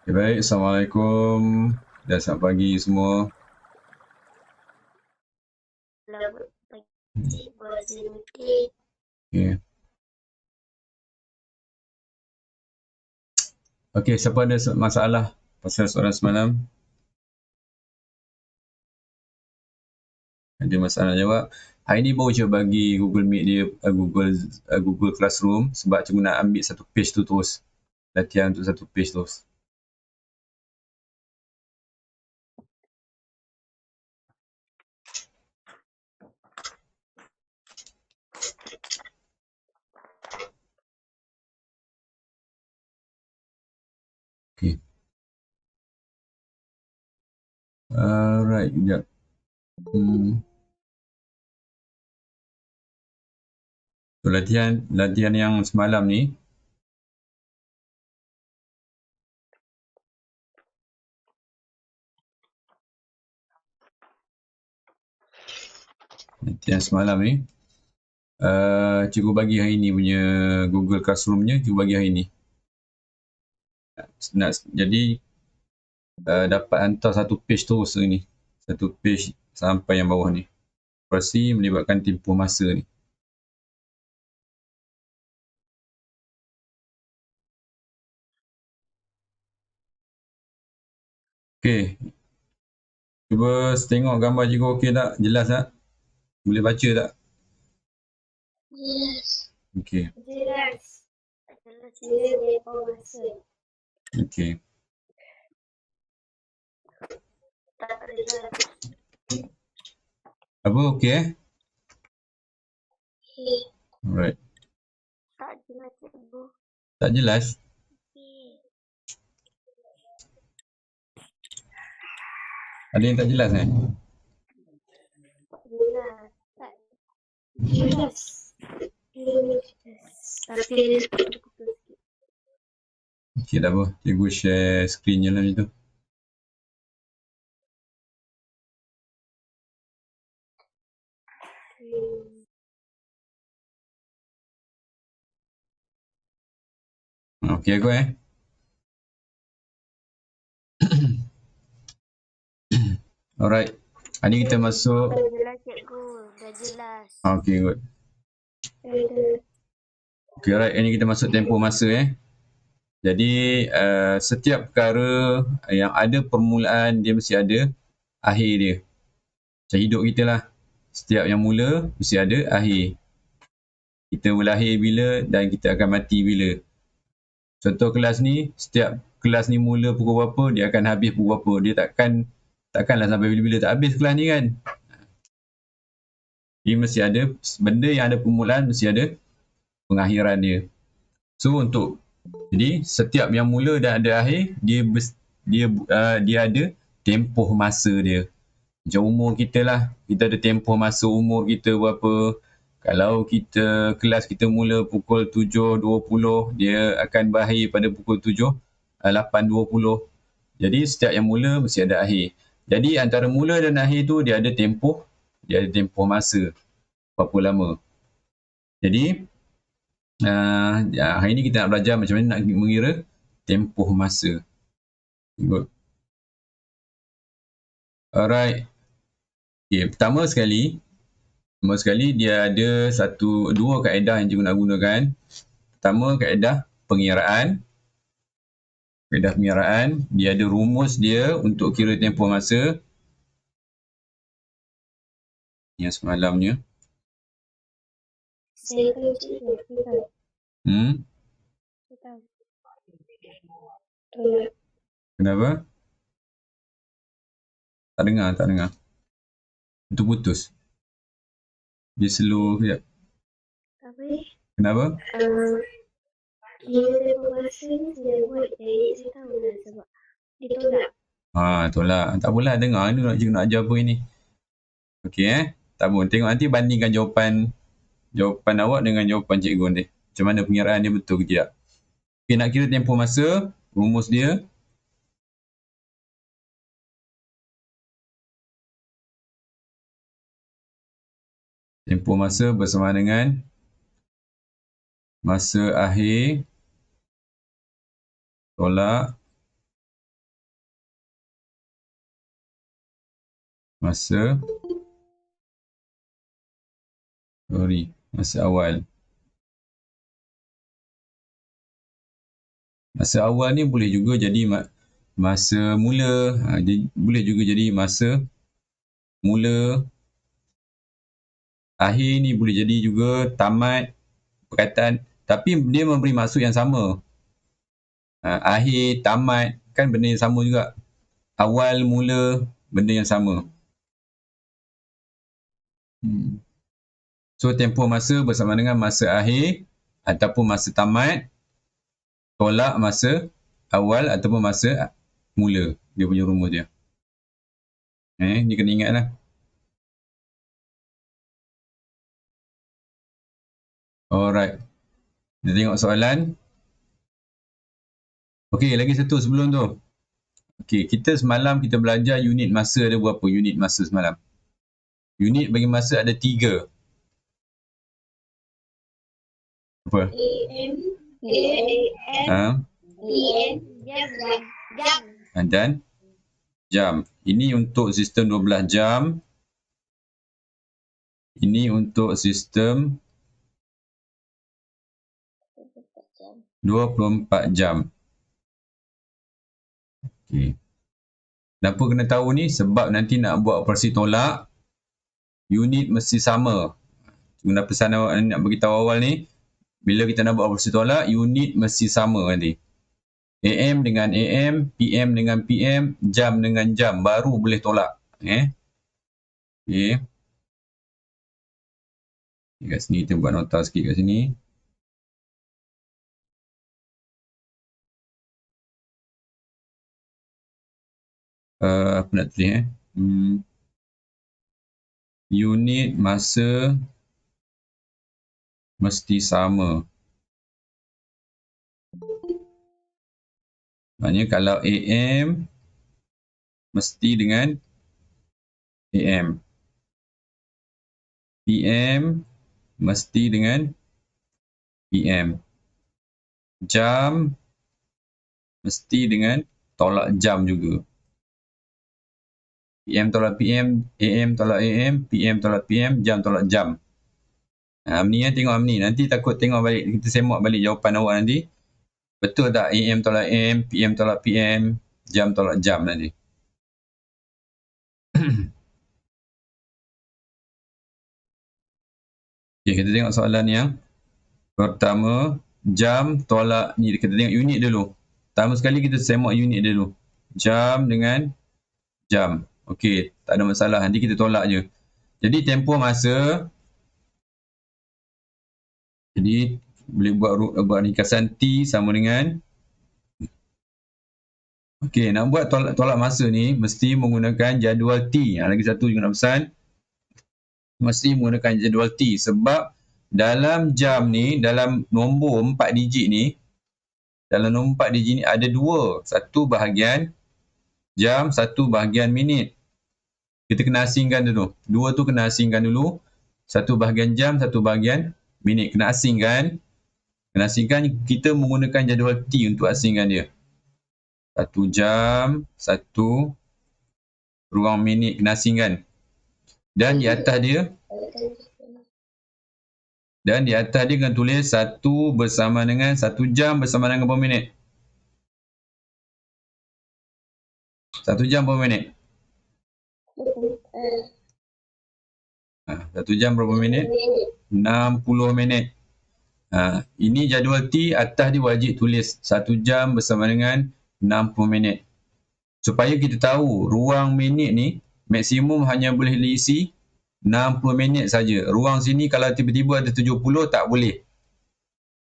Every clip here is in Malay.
Okay, baik, Assalamualaikum dan selamat pagi semua. Selamat pagi, Puan Zainuddin. Okay. Okay, siapa ada masalah pasal soalan semalam? Ada masalah jawab. Hari ni baru je bagi Google Meet dia, Google Classroom sebab cikgu nak ambil satu page tu terus. Latihan untuk satu page terus. Okay. Alright, sekejap. So, latihan yang semalam ni, cikgu bagi hari ni punya Google Classroom-nya, cikgu bagi hari ni. Jadi, dapat hantar satu page terus ni. Satu page sampai yang bawah ni. Operasi melibatkan tempoh masa ni. Okey. Cuba tengok gambar cikgu okey tak? Jelas tak? Boleh baca tak? Yes. Okey. Jelas. Jelas dia tempoh masa. Okey. Tak jelas. Apa okey Okay. Alright. Tak jelas, cikgu. Tak jelas? Okay. Ada yang tak jelas Tak jelas. Tak jelas. Tapi dia putus-putus sikit. Okey, tak apa. Cikgu share screen je lah macam tu. Okey aku Alright. Hari ni kita masuk. Dah jelas, cikgu. Dah jelas. Okey, good. Okey, alright. Hari ni kita masuk tempoh masa Jadi, setiap perkara yang ada permulaan, dia mesti ada akhir dia. Macam hidup kita lah. Setiap yang mula, mesti ada akhir. Kita berlahir bila dan kita akan mati bila. Contoh kelas ni, setiap kelas ni mula pukul berapa, dia akan habis pukul berapa. Dia takkanlah sampai bila-bila tak habis kelas ni kan. Dia mesti ada, benda yang ada permulaan, mesti ada pengakhiran dia. So, jadi setiap yang mula dan ada akhir, dia ada tempoh masa dia. Macam umur kita lah, kita ada tempoh masa umur kita berapa. Kalau kelas kita mula pukul 7.20, dia akan berakhir pada pukul 8.20. Jadi setiap yang mula mesti ada akhir. Jadi antara mula dan akhir tu dia ada tempoh masa. Berapa lama. Jadi hari ni kita nak belajar macam mana nak mengira tempoh masa. Good. Alright. Okay, pertama sekali dia ada dua kaedah yang cikgu nak gunakan. Pertama, kaedah pengiraan. Kaedah pengiraan, dia ada rumus dia untuk kira tempoh masa. Yang semalamnya. Saya tahu, cikgu. Saya tahu. Tolak. Kenapa? Tak dengar. Itu putus. Dia slow sekejap. Apa Kenapa? Kira tempoh masa ni saya buat. Jadi saya tahu lah sebab ditolak. Tolak. Tak apalah, dengar ni cikgu nak ajar apa ini. Okey Tak apa, tengok nanti bandingkan jawapan awak dengan jawapan cikgu nanti. Macam mana pengiraan dia betul ke tidak. Okey, nak kira tempoh masa, rumus dia. Tempoh masa bersama dengan masa akhir tolak Masa awal. Masa awal ni boleh juga jadi masa mula. Boleh juga jadi masa mula. Akhir ni boleh jadi juga tamat perkataan. Tapi dia memberi maksud yang sama. Akhir, tamat, kan benda yang sama juga. Awal, mula, benda yang sama. So, tempoh masa bersama dengan masa akhir ataupun masa tamat, tolak masa awal ataupun masa mula. Dia punya rumus dia. Ni kena ingat lah. Alright. Kita tengok soalan. Okey, lagi satu sebelum tu. Okey, kita semalam kita belajar unit masa ada berapa unit masa semalam? Unit bagi masa ada 3. Apa? AM, jam. Dan jam. Ini untuk sistem 12 jam. Ini untuk sistem 24 jam. Okey. Kenapa kena tahu ni? Sebab nanti nak buat operasi tolak, unit mesti sama. Guna pesan awak nak beritahu awal ni, bila kita nak buat operasi tolak, unit mesti sama nanti. AM dengan AM, PM dengan PM, jam dengan jam, baru boleh tolak. Okey. Kat sini kita buat nota sikit kat sini. Apa nak tulis unit masa mesti sama. Maknanya kalau AM mesti dengan AM. PM mesti dengan PM. Jam mesti dengan tolak jam juga. PM tolak PM, AM tolak AM, PM tolak PM, jam tolak jam. Amni tengok Amni. Nanti takut tengok balik, kita semak balik jawapan awak nanti. Betul tak AM tolak AM, PM tolak PM, jam tolak jam nanti. Okay, kita tengok soalan yang pertama. Jam tolak ni, kita tengok unit dulu. Pertama sekali kita semak unit dulu. Jam dengan jam. Okey, tak ada masalah. Nanti kita tolak je. Jadi tempoh masa. Jadi boleh buat ringkasan T sama dengan. Okey, nak buat tolak masa ni mesti menggunakan jadual T. Lagi satu juga nak pesan. Mesti menggunakan jadual T sebab dalam jam ni, dalam nombor 4 digit ni, dalam nombor 4 digit ni ada 2. Satu bahagian jam, satu bahagian minit. Kita kena asingkan dulu. 2 tu kena asingkan dulu. Satu bahagian jam, satu bahagian minit. Kena asingkan. Kena asingkan, kita menggunakan jadual T untuk asingkan dia. 1 jam, 1 ruang minit kena asingkan. Dan di atas dia kena tulis 1 bersama dengan 1 jam bersama dengan berapa minit? 1 jam berapa minit? 1 jam berapa minit? 60 minit. Ini jadual T, atas dia wajib tulis 1 jam bersama dengan 60 minit. Supaya kita tahu ruang minit ni maksimum hanya boleh diisi 60 minit saja. Ruang sini kalau tiba-tiba ada 70 tak boleh.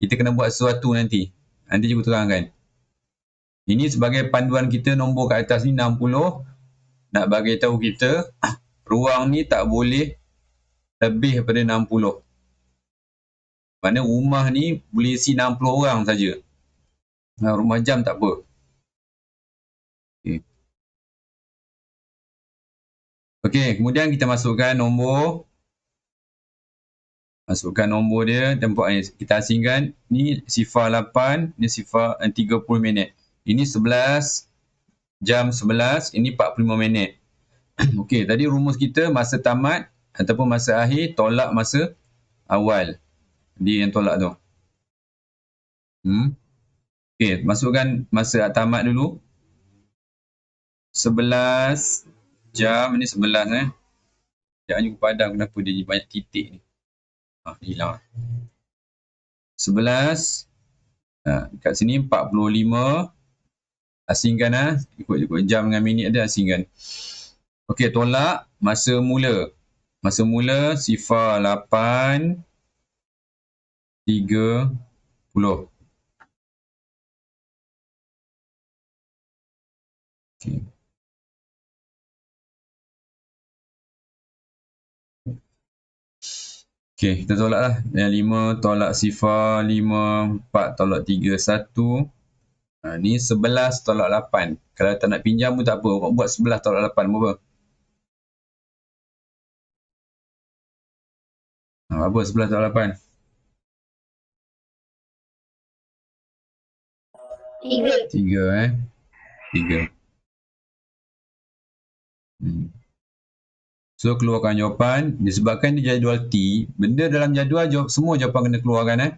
Kita kena buat sesuatu nanti. Nanti cikgu terangkan. Ini sebagai panduan kita, nombor kat atas ni 60. Nak bagi tahu kita ruang ni tak boleh lebih daripada 60. Mana rumah ni boleh isi 60 orang saja. Rumah jam tak apa. Okey, kemudian kita masukkan nombor. Masukkan nombor dia, tempoh kita asingkan. Ni sifar 8, ni sifar 30 minit. Ini 11, jam 11, ini 45 minit. Okey, tadi rumus kita masa tamat ataupun masa akhir tolak masa awal. Dia yang tolak tu. Okey, masukkan masa tamat dulu. 11 jam, ni 11 Sekejap ni padam kenapa dia banyak titik ni. Hilang. 11. Kat sini 45. Asingkan ikut jam dengan minit dia asingkan. Okey, tolak masa mula. Masa mula 08.30. Okey. Okey, kita tolak lah. Yang 5 tolak 5, 4 tolak 3, 1. Ni 11 tolak 8. Kalau tak nak pinjam pun tak apa. Buat 11 tolak 8 berapa? Apa 11 tolak 8? 3. 3. So keluarkan jawapan. Disebabkan dia jadual T, benda dalam jadual semua jawapan kena keluarkan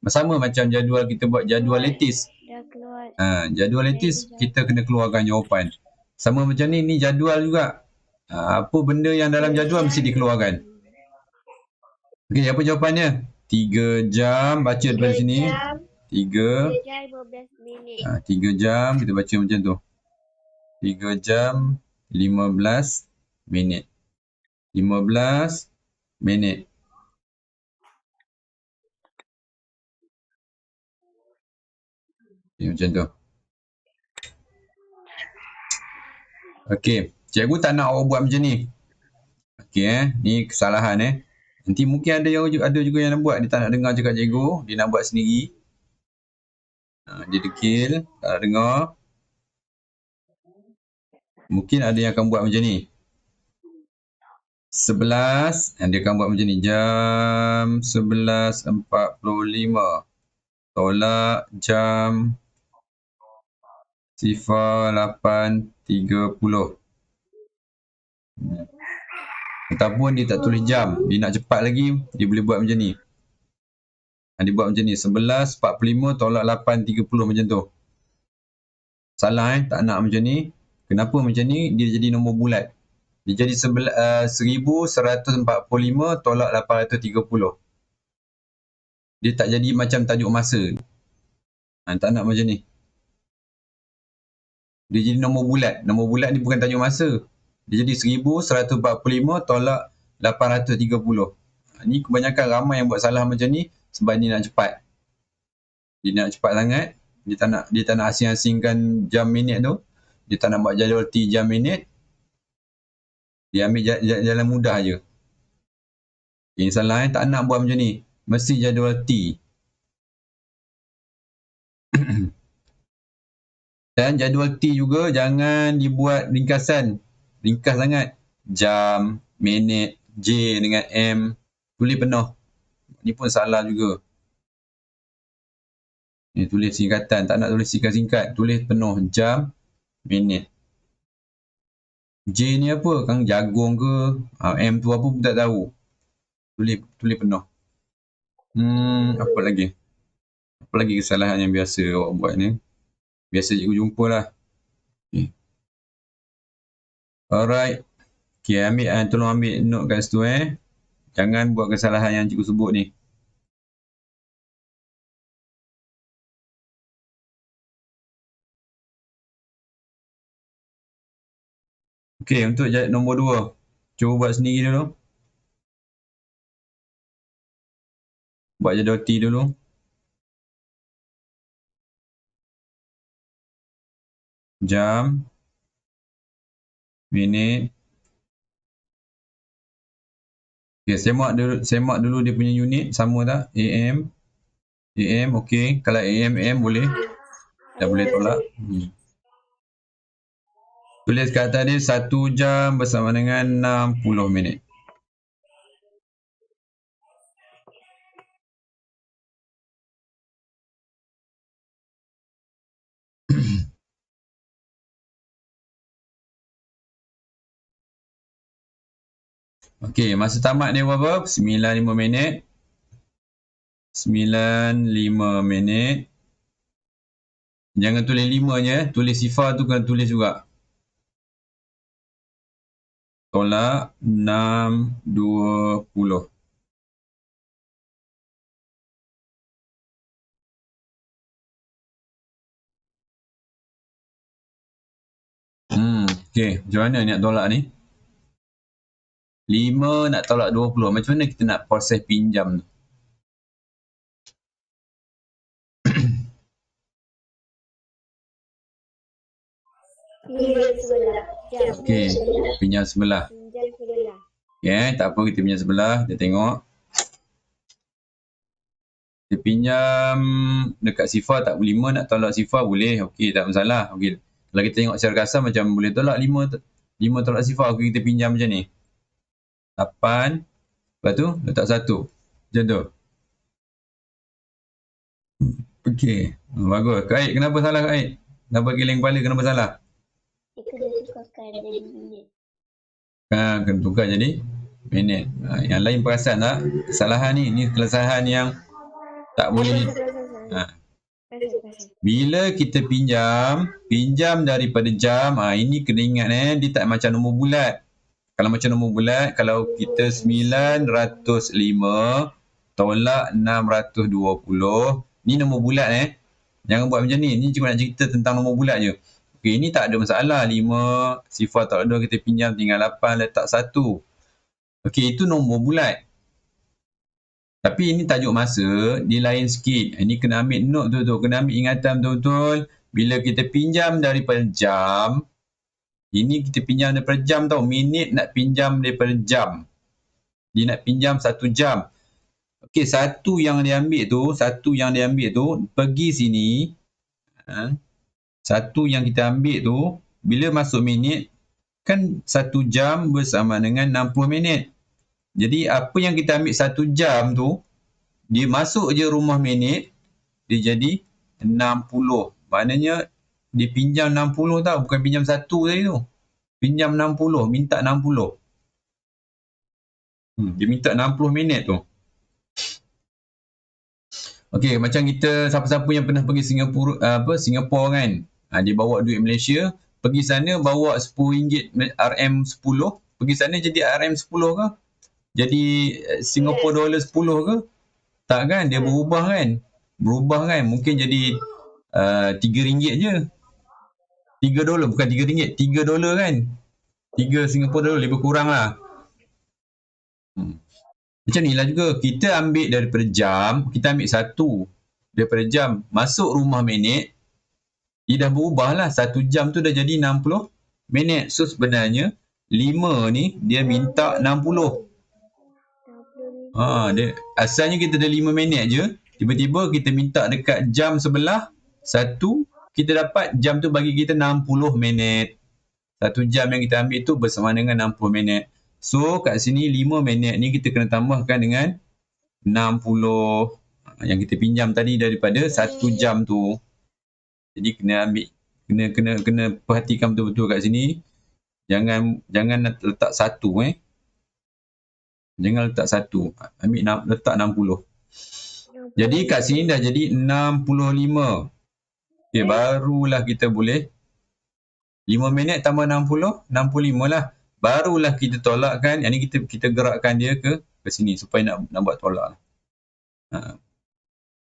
Sama macam jadual kita buat jadual lattice. Dah keluar. Jadual lattice kita kena keluarkan jawapan. Sama macam ni jadual juga. Apa benda yang dalam jadual mesti dikeluarkan. Okey, apa jawapannya? 3 jam, baca daripada sini. 3 jam 15 minit. 3 jam, kita baca macam tu. 3 jam 15 minit. 15 minit. Okay, macam tu. Okey, cikgu tak nak awak buat macam ni. Okey ni kesalahan Nanti mungkin ada juga yang nak buat, dia tak nak dengar cakap cikgu, dia nak buat sendiri. Dia dekil, tak nak dengar. Mungkin ada yang akan buat macam ni. 11, dia akan buat macam ni. Jam 11.45 tolak jam 08.30. Ataupun dia tak tulis jam, dia nak cepat lagi, dia boleh buat macam ni. Dia buat macam ni, 11.45 tolak 8.30 macam tu. Salah tak nak macam ni. Kenapa macam ni? Dia jadi nombor bulat. Dia jadi 1145 tolak 830. Dia tak jadi macam tajuk masa. Tak nak macam ni. Dia jadi nombor bulat. Nombor bulat ni bukan tajuk masa. Dia jadi 1145 tolak 830. Ni kebanyakan ramai yang buat salah macam ni sebab dia nak cepat. Dia nak cepat sangat. Dia tak nak asing-asingkan jam minit tu. Dia tak nak buat jadual T jam minit. Dia ambil jalan mudah je. Ini salah tak nak buat macam ni. Mesti jadual T. Dan jadual T juga jangan dibuat ringkasan. Ringkas sangat. Jam, minit, J dengan M. Tulis penuh. Ni pun salah juga. Ni tulis singkatan. Tak nak tulis singkat-singkat. Tulis penuh. Jam, minit. J ni apa? Kang jagung ke? M tu apa pun tak tahu. Tulis penuh. Apa lagi? Apa lagi kesalahan yang biasa awak buat ni? Biasa cikgu jumpa lah. Okay. Alright. Okay, tolong ambil note kat situ Jangan buat kesalahan yang cikgu sebut ni. Okay, untuk nombor 2. Cuba buat sendiri dulu. Buat jadual T dulu. Jam. Minit. Okay, semak dulu dia punya unit. Sama tak? AM. AM, okay. Kalau AM boleh. Dah boleh tolak. Tulis kat atas dia 1 jam bersama dengan 60 minit. Okey, masa tamat dia berapa? 95 minit. 95 minit. Jangan tulis 5 je. Tulis sifar tu kena tulis juga. Tolak 620. Okey, macam mana nak tolak ni? 5 nak tolak 20. Macam mana kita nak proses pinjam tu? Pinjam sebelah. Okey, pinjam sebelah. Pinjam sebelah. Okey, tak apa kita pinjam sebelah. Kita tengok. Kita pinjam dekat sifar tak 5 nak tolak sifar boleh. Okey, tak masalah. Okey. Kalau kita tengok secara kasar macam boleh tolak 5 tolak sifar. Okey, kita pinjam macam ni. 8. Lepas tu letak 1. Macam tu. Okey. Bagus. Kak Aid, kenapa salah Kak Aid? Kenapa geleng kepala? Kenapa salah? Itu dah tukarkan jadi minit. Kena tukar jadi minit. Yang lain perasan tak? Kesalahan ni. Ni kesalahan yang tak boleh. Bila kita pinjam daripada jam, ini kena ingat dia tak macam nombor bulat. Kalau macam nombor bulat, kalau kita 905 tolak 620, ni nombor bulat Jangan buat macam ni. Ni cuma nak cerita tentang nombor bulat je. Okey, ni tak ada masalah. 5 sifar tolak 2 kita pinjam tinggal 8 letak 1. Okey, itu nombor bulat. Tapi ini tajuk masa, dia lain sikit. Ini kena ambil note tu. Kena ambil ingatan betul-betul. Bila kita pinjam daripada jam, ini kita pinjam daripada jam tau. Minit nak pinjam daripada jam. Dia nak pinjam 1 jam. Okey, satu yang dia ambil tu, pergi sini. Satu yang kita ambil tu, bila masuk minit, kan 1 jam bersama dengan 60 minit. Jadi apa yang kita ambil 1 jam tu, dia masuk je rumah minit, dia jadi 60. Maknanya dia pinjam 60 tau, bukan pinjam 1 tadi tu. Pinjam 60, minta 60. Dia minta 60 minit tu. Okey, macam kita siapa-siapa yang pernah pergi Singapura kan. Dia bawa duit Malaysia, pergi sana bawa RM10 RM10, pergi sana jadi RM10 ke? Jadi Singapore dollar 10 ke? Tak kan, dia berubah kan? Mungkin jadi RM3 je. $3, bukan RM3, $3 kan? 3 Singapore dollar, lebih kurang lah. Macam ni lah juga, kita ambil daripada jam, kita ambil 1 daripada jam, masuk rumah minit, dia dah berubah lah, 1 jam tu dah jadi 60 minit. So sebenarnya 5 ni dia minta 60. Dia, asalnya kita ada 5 minit je, tiba-tiba kita minta dekat jam sebelah 1, kita dapat jam tu bagi kita 60 minit. 1 jam yang kita ambil tu bersama dengan 60 minit. So kat sini 5 minit ni kita kena tambahkan dengan 60 yang kita pinjam tadi daripada 1 jam tu. Jadi kena ambil, kena perhatikan betul-betul kat sini. Jangan letak 1 Jangan letak 1. Letak 60. Jadi kat sini dah jadi 65. Okay, barulah kita boleh 5 minit tambah 60, 65 lah. Barulah kita tolakkan, yang ni kita gerakkan dia ke sini supaya nak buat tolak.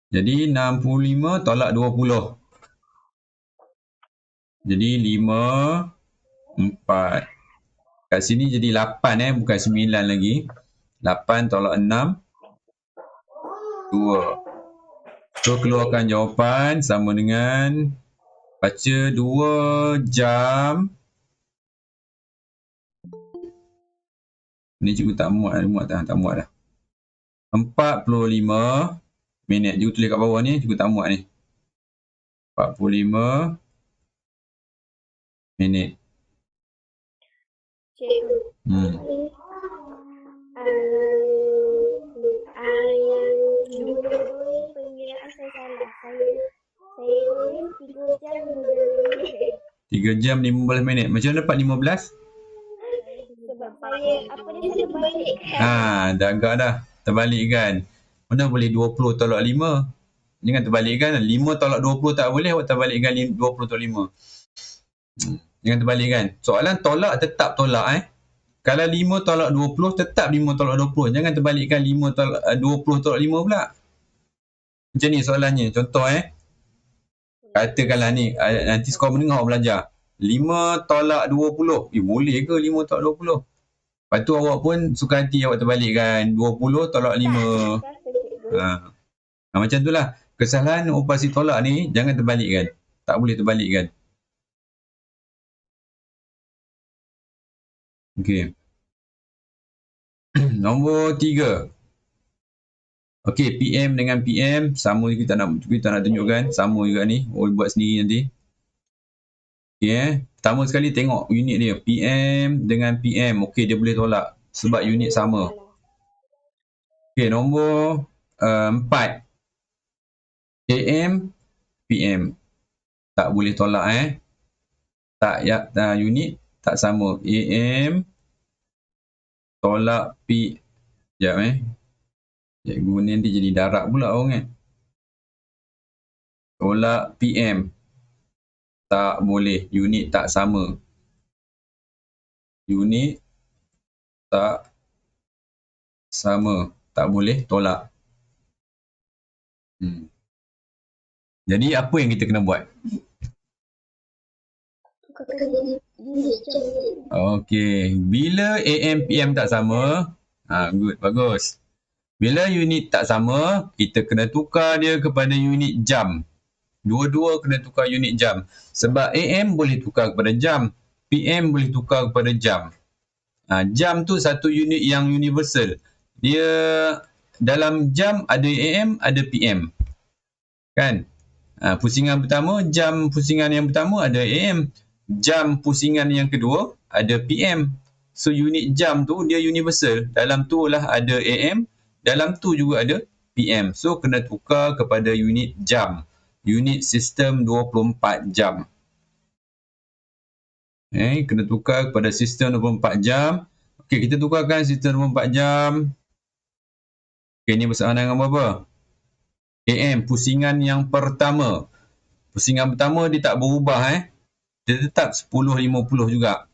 Jadi 65 tolak 20. Jadi 5, 4. Kat sini jadi 8 bukan 9 lagi. 8 tolak 6, 2. So keluarkan jawapan sama dengan baca 2 jam. Ni cikgu tak muat dah. 45 minit. Cikgu tulis kat bawah ni, cikgu tak muat ni. 45 minit. Cikgu. Yang dulu pengilaan saya salah. Saya tulis 3 jam 15 minit. 3 jam 15 minit. Macam mana dapat 15? Sebab saya apa dia saya terbalikkan. Dah agak dah. Terbalikkan. Mana boleh 20 tolak 5? Jangan terbalikkan. 5 tolak 20 tak boleh, awak terbalikkan 20 tolak 5. Jangan terbalikkan. Soalan tolak tetap tolak Kalau 5 tolak 20, tetap 5 tolak 20. Jangan terbalikkan 5 tolak 20 tolak 5 pula. Macam ni soalannya. Contoh katakanlah ni, nanti sekolah menengah awak belajar. 5 tolak 20. Boleh ke 5 tolak 20? Lepas tu awak pun suka hati awak terbalikkan. 20 tolak 5. Macam tu lah. Kesalahan operasi tolak ni, jangan terbalikkan. Tak boleh terbalikkan. Okey. Nombor 3. Okey, PM dengan PM sama, kita nak tunjukkan sama juga ni. Buat sendiri nanti. Okey Pertama sekali tengok unit dia. PM dengan PM. Okey, dia boleh tolak sebab unit sama. Okey, nombor 4. AM, PM. Tak boleh tolak unit tak sama. AM tolak P. Sekejap Cikgu ni nanti jadi darab pula orang Tolak PM. Tak boleh. Unit tak sama. Unit tak sama. Tak boleh tolak. Jadi apa yang kita kena buat? Okey. Bila AM, PM tak sama, good, bagus. Bila unit tak sama, kita kena tukar dia kepada unit jam. Dua-dua kena tukar unit jam. Sebab AM boleh tukar kepada jam. PM boleh tukar kepada jam. Jam tu satu unit yang universal. Dia dalam jam ada AM, ada PM. Kan? Pusingan pertama, jam pusingan yang pertama ada AM. Jam pusingan yang kedua ada PM. So unit jam tu dia universal. Dalam tu lah ada AM, dalam tu juga ada PM. So kena tukar kepada unit jam. Unit sistem 24 jam. Kena tukar kepada sistem 24 jam. Okey, kita tukarkan sistem 24 jam. Okey, ni bersama dengan apa? AM, pusingan yang pertama. Pusingan pertama dia tak berubah Dia tetap 10.50 juga.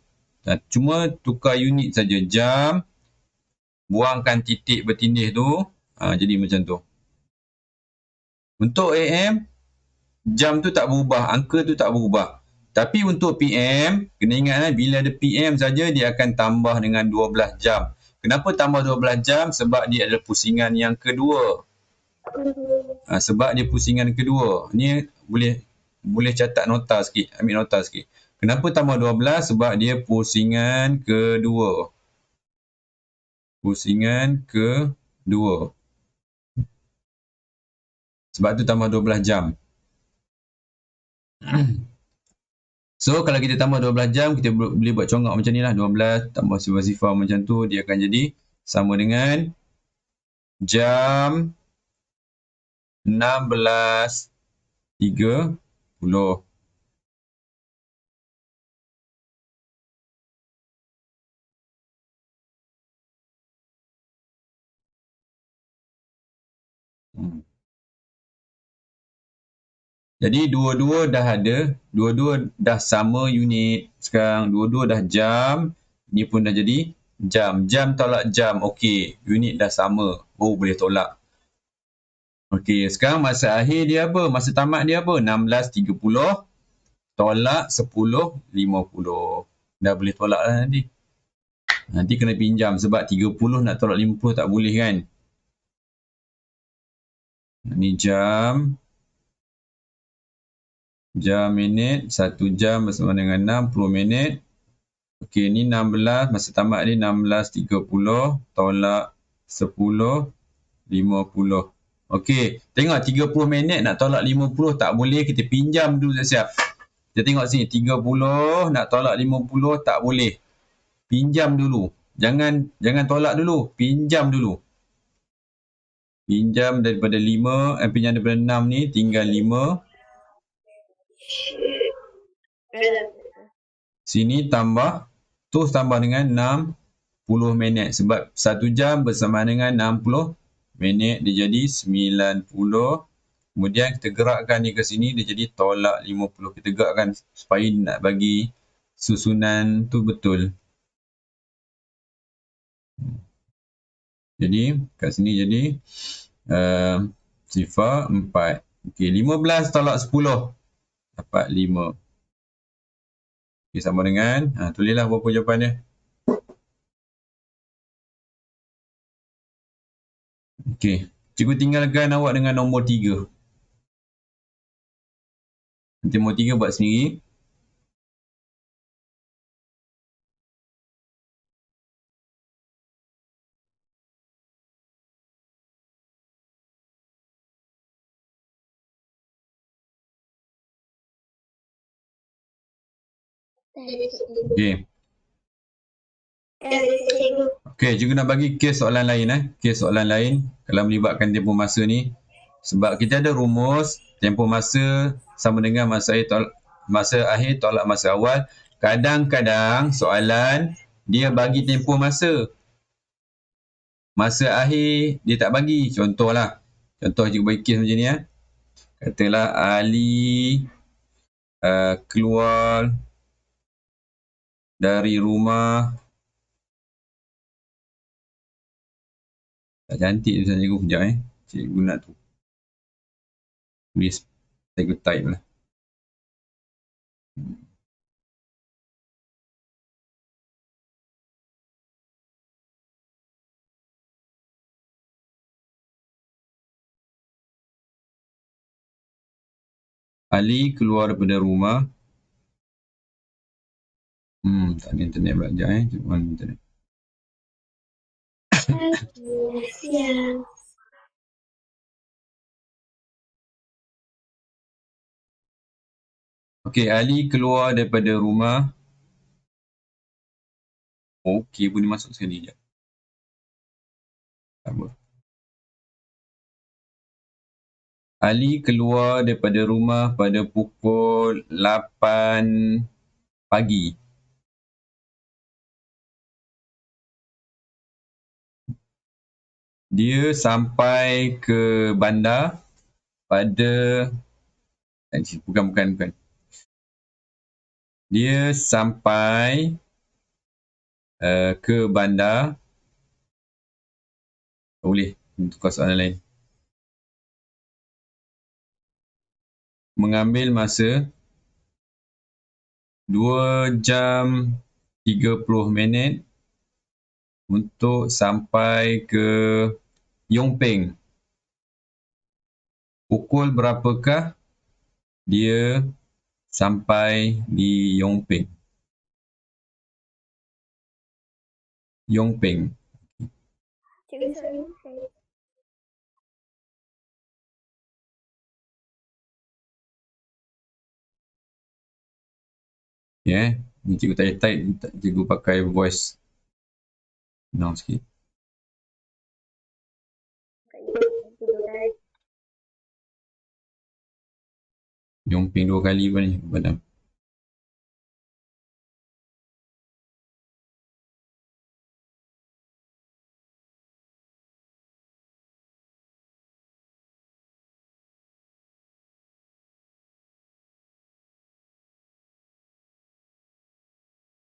Cuma tukar unit saja. Jam, buangkan titik bertindih tu. Jadi macam tu. Untuk AM, jam tu tak berubah. Angka tu tak berubah. Tapi untuk PM, kena ingat bila ada PM saja dia akan tambah dengan 12 jam. Kenapa tambah 12 jam? Sebab dia adalah pusingan yang kedua. Sebab dia pusingan kedua. Ni boleh catat nota sikit, ambil nota sikit. Kenapa tambah 12? Sebab dia pusingan kedua. Pusingan kedua. Sebab tu tambah 12 jam. So, kalau kita tambah 12 jam, kita boleh buat congak macam ni lah. 12 tambah sifar-sifar macam tu, dia akan jadi sama dengan jam 16.30. Jadi dua-dua dah ada, dua-dua dah sama unit sekarang, dua-dua dah jam, ni pun dah jadi jam. Jam tolak jam, okey, unit dah sama, boleh tolak. Okey, sekarang masa akhir dia apa? Masa tamat dia apa? 16.30 tolak 10.50. Dah boleh tolak lah nanti. Nanti kena pinjam sebab 30 nak tolak 50 tak boleh kan? Ni jam minit, 1 jam bersama dengan 60 minit. Okey, ni 16, masa tamat ni 16.30 tolak 10.50. Okey, tengok 30 minit nak tolak 50 tak boleh, kita pinjam dulu siap-siap. Kita tengok sini, 30 nak tolak 50 tak boleh. Pinjam dulu. Jangan tolak dulu, pinjam dulu. Pinjam daripada 5, pinjam daripada 6 ni tinggal 5. Sini tambah, terus tambah dengan 6. minit. Sebab 1 jam bersamaan dengan 60 minit. Dia jadi 90. Kemudian kita gerakkan ni ke sini, dia jadi tolak 50. Kita gerakkan supaya nak bagi susunan tu betul. Jadi kat sini jadi 4. Okey, 15 tolak 10 dapat 5. Okey, sama dengan tulislah berapa jawapan dia. Okey, cikgu tinggalkan awak dengan nombor 3. Nanti nombor 3 buat sendiri. Okey. Okey, cikgu nak bagi kes soalan lain. Kes soalan lain kalau melibatkan tempoh masa ni. Sebab kita ada rumus tempoh masa sama dengan masa akhir tolak masa awal. Kadang-kadang soalan dia bagi tempoh masa. Masa akhir dia tak bagi. Contohlah. Contoh cikgu bagi kes macam ni. Katalah Ali keluar dari rumah. Tak cantik tulisan cikgu. Sekejap cikgu nak tu. Tulis. Cikgu type lah. Ali keluar daripada rumah. Tak ada internet pula. Sekejap cikgu on internet. Siang. Okey, Ali keluar daripada rumah. Okey, boleh masuk sekali. Sekejap. Tak apa. Ali keluar daripada rumah pada pukul 8 pagi. Dia sampai ke bandar pada... Bukan. Dia sampai ke bandar. Boleh, tukar soalan lain. Mengambil masa 2 jam 30 minit untuk sampai ke Yongpeng. Pukul berapakah dia sampai di Yongpeng? Yongpeng. Cikgu sorry. Ni cikgu tak type, cikgu pakai voice now sikit. Yongpeng 2 kali pun ni padam.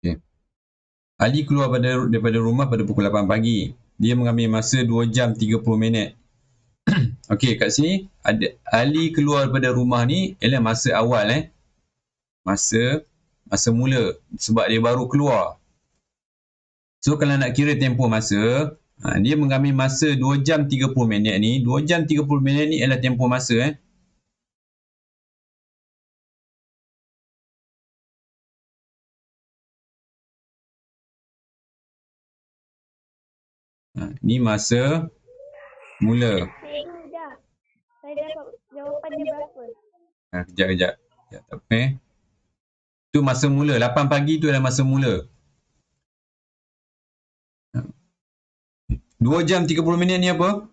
Okay. Ali keluar daripada rumah pada pukul 8 pagi. Dia mengambil masa 2 jam 30 minit. Okey, kat sini ada Ali keluar daripada rumah ni ialah masa awal Masa mula sebab dia baru keluar. So kalau nak kira tempoh masa, dia mengambil masa 2 jam 30 minit ni. 2 jam 30 minit ni ialah tempoh masa ni masa mula. Cikgu dah. Saya dapat jawapan dia berapa? Kejap. Tak apa Tu masa mula. 8 pagi tu adalah masa mula. 2 jam 30 minit ni apa?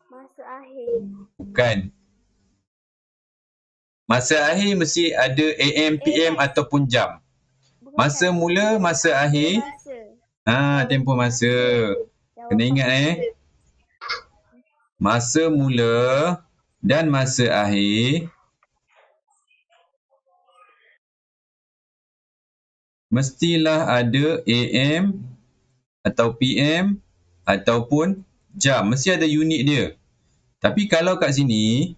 Masa akhir. Bukan. Masa akhir mesti ada AM, PM ataupun jam. Masa mula, masa akhir. Tempoh masa. Kena ingat masa mula dan masa akhir mestilah ada AM atau PM ataupun jam. Mesti ada unit dia. Tapi kalau kat sini,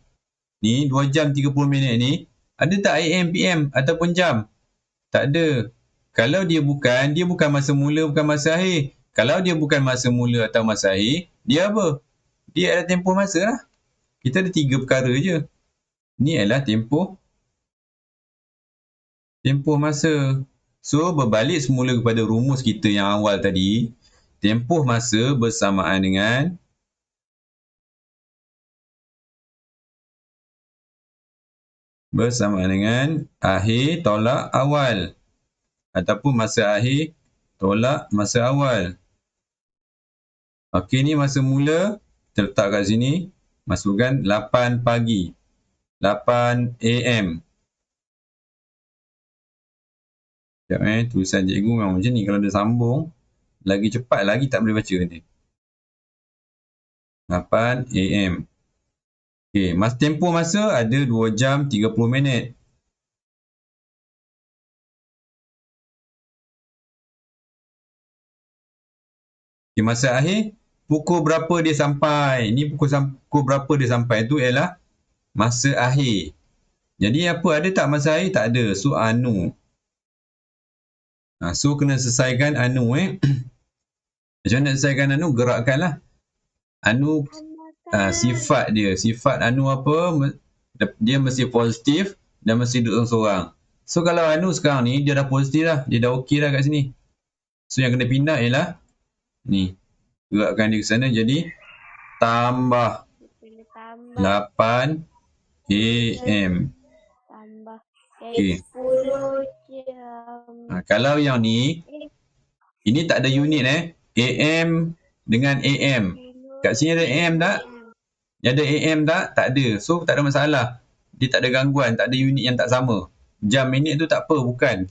ni 2 jam 30 minit ni, ada tak AM, PM ataupun jam? Tak ada. Kalau dia bukan masa mula, bukan masa akhir. Kalau dia bukan masa mula atau masa akhir, dia apa? Dia adalah tempoh masa lah. Kita ada 3 perkara je. Ni adalah tempoh masa. So, berbalik semula kepada rumus kita yang awal tadi. Tempoh masa bersamaan dengan akhir tolak awal. Ataupun masa akhir tolak masa awal. Okey, ni masa mula. Kita letak kat sini. Masukkan 8 pagi. 8 AM. Sekejap tulisan cikgu memang macam ni. Kalau dia sambung, lagi cepat lagi tak boleh baca nanti. 8 AM. Okey, tempoh masa ada 2 jam 30 minit. Okay, masa akhir, pukul berapa dia sampai. Ni pukul berapa dia sampai tu ialah masa akhir. Jadi apa, ada tak masa akhir? Tak ada. So, anu. So, kena selesaikan anu Macam mana nak selesaikan anu? Gerakkanlah. Anu, sifat dia. Sifat anu apa? Dia mesti positif dan mesti duduk seorang-seorang. So, kalau anu sekarang ni, dia dah positif dah. Dia dah okey dah kat sini. So, yang kena pindah ialah ni. Gerakkan dia ke sana. Jadi, tambah 8 AM. Tambah. Okey. 10 jam. Kalau yang ni, ini tak ada unit AM dengan AM. Kat sini ada AM tak? Ada AM tak? Tak ada. So, tak ada masalah. Dia tak ada gangguan. Tak ada unit yang tak sama. Jam, minit tu tak apa. Bukan.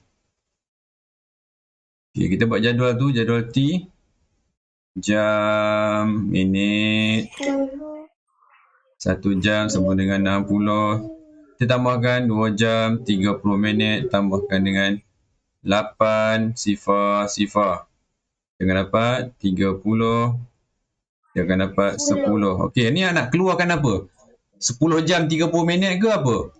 Okay, kita buat jadual tu. Jadual T. Jam, minit. 1 jam sama dengan 60. Kita tambahkan 2 jam 30 minit. Tambahkan dengan 8 sifar. Jangan dapat 30. Dia akan dapat 10. Okey, ni nak keluarkan apa? 10 jam 30 minit ke apa?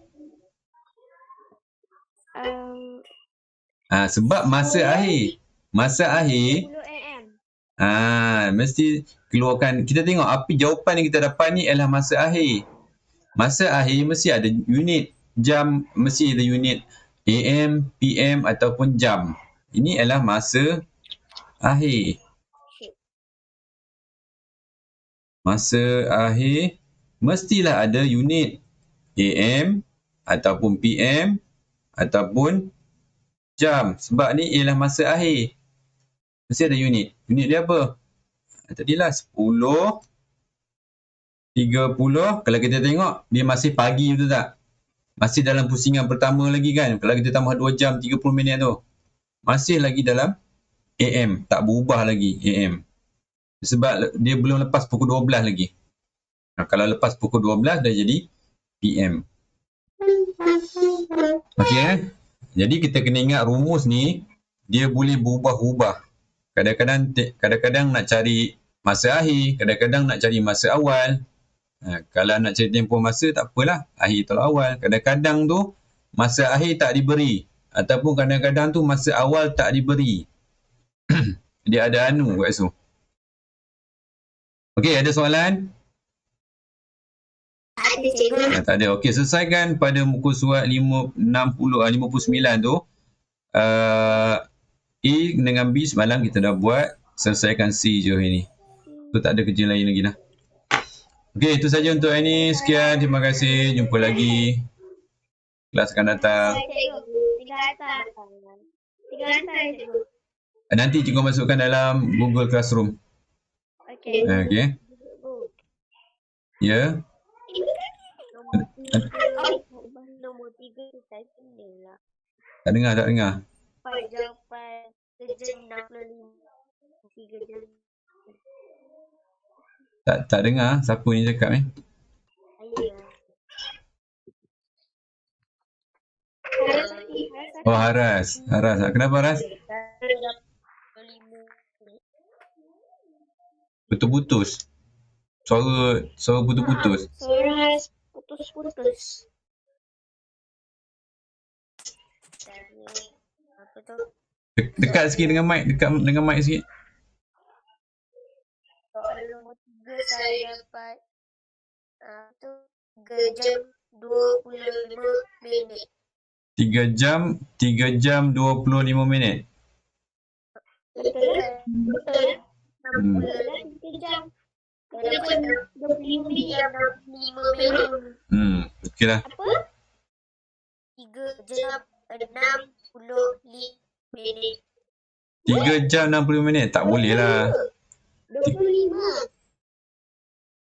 Sebab masa akhir. Masa akhir. 10 AM. Mesti keluarkan. Kita tengok apa jawapan yang kita dapat ni ialah masa akhir. Masa akhir mesti ada unit jam, mesti ada unit AM, PM ataupun jam. Ini ialah masa akhir. Masa akhir mestilah ada unit AM ataupun PM ataupun jam. Sebab ni ialah masa akhir. Mesti ada unit. Unit dia apa? Tadilah 10, 30. Kalau kita tengok, dia masih pagi, betul tak? Masih dalam pusingan pertama lagi kan? Kalau kita tambah 2 jam 30 minit tu. Masih lagi dalam AM. Tak berubah lagi AM. Sebab dia belum lepas pukul 12 lagi. Kalau lepas pukul 12 dah jadi PM. Okey Jadi kita kena ingat rumus ni dia boleh berubah-ubah. Kadang-kadang nak cari masa akhir, kadang-kadang nak cari masa awal. Kalau nak cari tempoh masa tak apalah, akhir tolak awal. Kadang-kadang tu masa akhir tak diberi ataupun kadang-kadang tu masa awal tak diberi. Dia ada anu kat situ. Okey, ada soalan? Ada cikgu. Tak ada. Okey, selesaikan pada muka surat 59 tu. A dengan B semalam kita dah buat. Selesaikan C je hari ni. Tu tak ada kerja lain lagi dah. Okey, itu saja untuk hari ni. Sekian, terima kasih. Jumpa lagi kelas akan datang. Tiga hantar cikgu. Nanti cikgu masukkan dalam Google Classroom. Okey. Okey. Ya. Nombor 3 saya sendiri lah. Tak dengar. Jawapan kerja 65. 3 jam. Tak dengar siapa ni cakap ni. Saya. Haras Sakti. Oh, Haras. Haras. Kenapa Haras? Putus-putus. Suara putus-putus. Suara Haras putus-putus. Apa tu? Dekat sikit dengan mic. Dekat dengan mic sikit. Soalan nombor 3 saya dapat tu 3 jam 25 minit. 3 jam 25 minit. Betul lah? Betul lah? 60 Hmm. lah 3 jam. Saya dapat 25 minit yang 65 minit. Okey lah. Apa? 3 jam 60 minit. 3 jam 60 minit. Tak boleh lah. 25.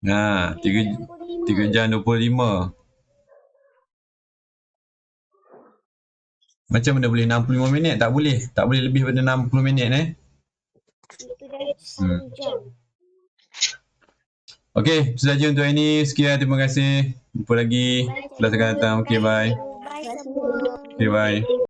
3 jam 25. Macam mana boleh 65 minit? Tak boleh. Tak boleh lebih pada 60 minit Itu dah 1 jam. Okey, itu saja untuk hari ini. Sekian, terima kasih. Jumpa lagi kelas akan datang. Okey, bye. Bye semua. Okey, bye.